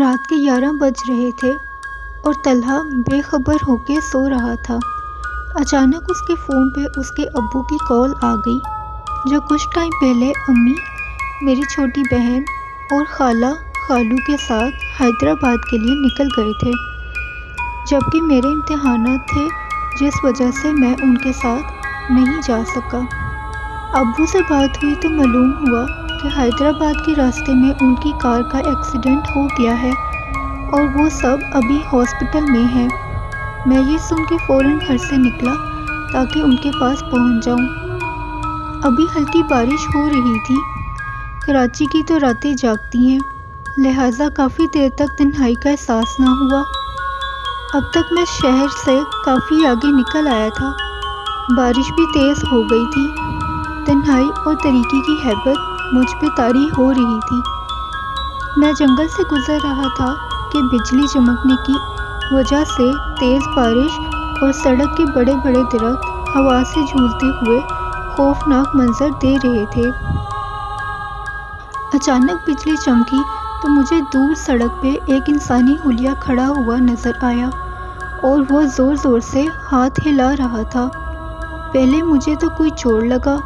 رات کے 11 بج رہے تھے اور طلحہ بے خبر ہو کے سو رہا تھا۔ اچانک اس کے فون پہ اس کے ابو کی کال آ گئی، جو کچھ ٹائم پہلے امی، میری چھوٹی بہن اور خالہ خالو کے ساتھ حیدرآباد کے لیے نکل گئے تھے، جبکہ میرے امتحانات تھے جس وجہ سے میں ان کے ساتھ نہیں جا سکا۔ ابو سے بات ہوئی تو معلوم ہوا کہ حیدرآباد کے راستے میں ان کی کار کا ایکسیڈنٹ ہو گیا ہے اور وہ سب ابھی ہاسپٹل میں ہیں۔ میں یہ سن کے فوراً گھر سے نکلا تاکہ ان کے پاس پہنچ جاؤں۔ ابھی ہلکی بارش ہو رہی تھی۔ کراچی کی تو راتیں جاگتی ہیں، لہٰذا کافی دیر تک تنہائی کا احساس نہ ہوا۔ اب تک میں شہر سے کافی آگے نکل آیا تھا، بارش بھی تیز ہو گئی تھی۔ تنہائی اور تاریکی کی ہیبت مجھ پہ طاری ہو رہی تھی۔ میں جنگل سے گزر رہا تھا کہ بجلی چمکنے کی وجہ سے تیز بارش اور سڑک کے بڑے بڑے درخت ہوا سے جھولتے ہوئے خوفناک منظر دے رہے تھے۔ اچانک بجلی چمکی تو مجھے دور سڑک پہ ایک انسانی حلیہ کھڑا ہوا نظر آیا اور وہ زور زور سے ہاتھ ہلا رہا تھا۔ پہلے مجھے تو کوئی چوٹ لگا،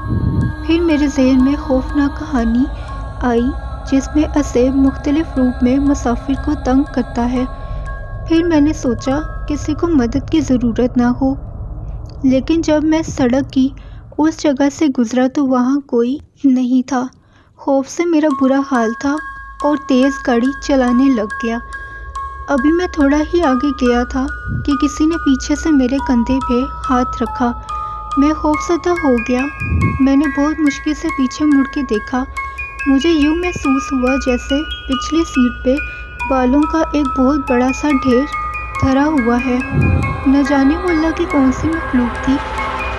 پھر میرے ذہن میں خوفناک کہانی آئی جس میں اسیب مختلف روپ میں مسافر کو تنگ کرتا ہے۔ پھر میں نے سوچا کسی کو مدد کی ضرورت نہ ہو، لیکن جب میں سڑک کی اس جگہ سے گزرا تو وہاں کوئی نہیں تھا۔ خوف سے میرا برا حال تھا اور تیز گاڑی چلانے لگ گیا۔ ابھی میں تھوڑا ہی آگے گیا تھا کہ کسی نے پیچھے سے میرے کندھے پہ ہاتھ رکھا۔ میں خوفزدہ ہو گیا۔ میں نے بہت مشکل سے پیچھے مڑ کے دیکھا۔ مجھے یوں محسوس ہوا جیسے پچھلی سیٹ پہ بالوں کا ایک بہت بڑا سا ڈھیر دھرا ہوا ہے۔ نہ جانے وہ اللہ کی کون سی مخلوق تھی۔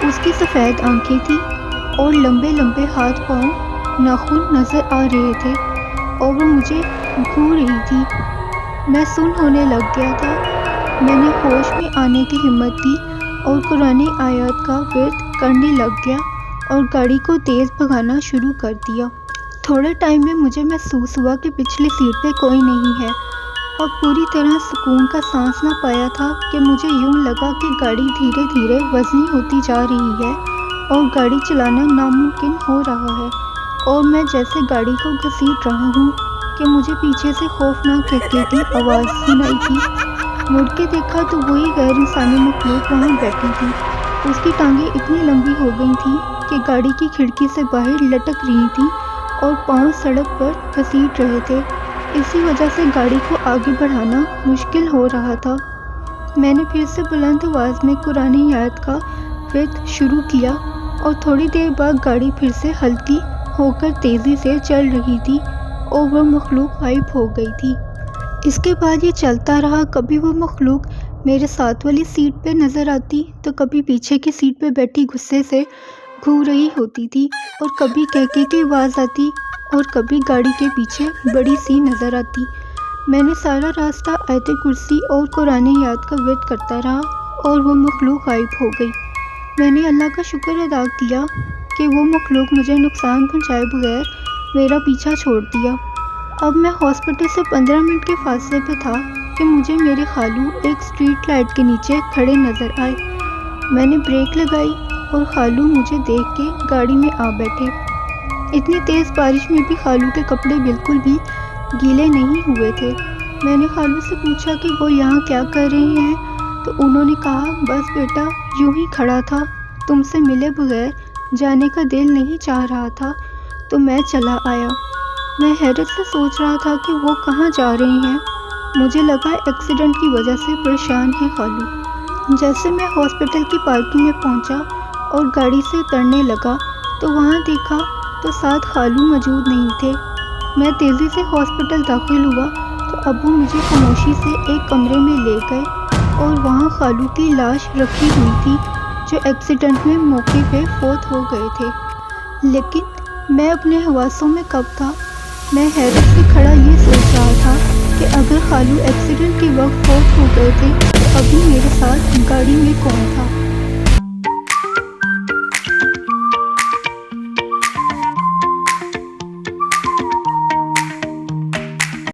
اس کی سفید آنکھیں تھیں اور لمبے لمبے ہاتھ پاؤں ناخن نظر آ رہے تھے اور وہ مجھے گھو رہی تھی۔ میں سن ہونے لگ گیا تھا۔ میں نے ہوش میں آنے کی ہمت دی اور قرآن آیات کا ورد کرنے لگ گیا اور گاڑی کو تیز بھگانا شروع کر دیا۔ تھوڑے ٹائم میں مجھے محسوس ہوا کہ پچھلی سیٹ پہ کوئی نہیں ہے۔ اب پوری طرح سکون کا سانس نہ پایا تھا کہ مجھے یوں لگا کہ گاڑی دھیرے دھیرے وزنی ہوتی جا رہی ہے اور گاڑی چلانا ناممکن ہو رہا ہے، اور میں جیسے گاڑی کو گھسیٹ رہا ہوں کہ مجھے پیچھے سے خوفناک کہکے کی آواز سنائی تھی۔ مڑ کے دیکھا تو وہی غیر انسانی مخلوق وہاں بیٹھی تھی۔ اس کی ٹانگیں اتنی لمبی ہو گئی تھیں کہ گاڑی کی کھڑکی سے باہر لٹک رہی تھیں اور پاؤں سڑک پر گھسیٹ رہے تھے۔ اسی وجہ سے گاڑی کو آگے بڑھانا مشکل ہو رہا تھا۔ میں نے پھر سے بلند آواز میں قرآن آیات کا ورد شروع کیا اور تھوڑی دیر بعد گاڑی پھر سے ہلکی ہو کر تیزی سے چل رہی تھی اور وہ مخلوق غائب ہو گئی تھی۔ اس کے بعد یہ چلتا رہا۔ کبھی وہ مخلوق میرے ساتھ والی سیٹ پہ نظر آتی تو کبھی پیچھے کی سیٹ پہ بیٹھی غصے سے گھو رہی ہوتی تھی، اور کبھی کہکے کی آواز آتی اور کبھی گاڑی کے پیچھے بڑی سی نظر آتی۔ میں نے سارا راستہ آیت کرسی اور قرآن آیات کا ورد کرتا رہا اور وہ مخلوق غائب ہو گئی۔ میں نے اللہ کا شکر ادا کیا کہ وہ مخلوق مجھے نقصان پہنچائے بغیر میرا پیچھا چھوڑ دیا۔ اب میں ہاسپٹل سے 15 منٹ کے فاصلے پہ تھا کہ مجھے میرے خالو ایک اسٹریٹ لائٹ کے نیچے کھڑے نظر آئے۔ میں نے بریک لگائی اور خالو مجھے دیکھ کے گاڑی میں آ بیٹھے۔ اتنی تیز بارش میں بھی خالو کے کپڑے بالکل بھی گیلے نہیں ہوئے تھے۔ میں نے خالو سے پوچھا کہ وہ یہاں کیا کر رہے ہیں، تو انہوں نے کہا، بس بیٹا یوں ہی کھڑا تھا، تم سے ملے بغیر جانے کا دل نہیں چاہ رہا تھا تو میں چلا آیا۔ میں حیرت سے سوچ رہا تھا کہ وہ کہاں جا رہے ہیں۔ مجھے لگا ایکسیڈنٹ کی وجہ سے پریشان ہے خالو۔ جیسے میں ہاسپٹل کی پارکنگ میں پہنچا اور گاڑی سے اترنے لگا تو وہاں دیکھا تو ساتھ خالو موجود نہیں تھے۔ میں تیزی سے ہاسپٹل داخل ہوا تو ابو مجھے خاموشی سے ایک کمرے میں لے گئے اور وہاں خالو کی لاش رکھی ہوئی تھی جو ایکسیڈنٹ میں موقع پہ فوت ہو گئے تھے۔ لیکن میں اپنے حواسوں میں کب تھا؟ میں حیرت سے کھڑا یہ سوچ رہا تھا کہ اگر خالو ایکسیڈنٹ کے وقت فوت ہو گئے تھے تو ابھی میرے ساتھ گاڑی میں کون تھا؟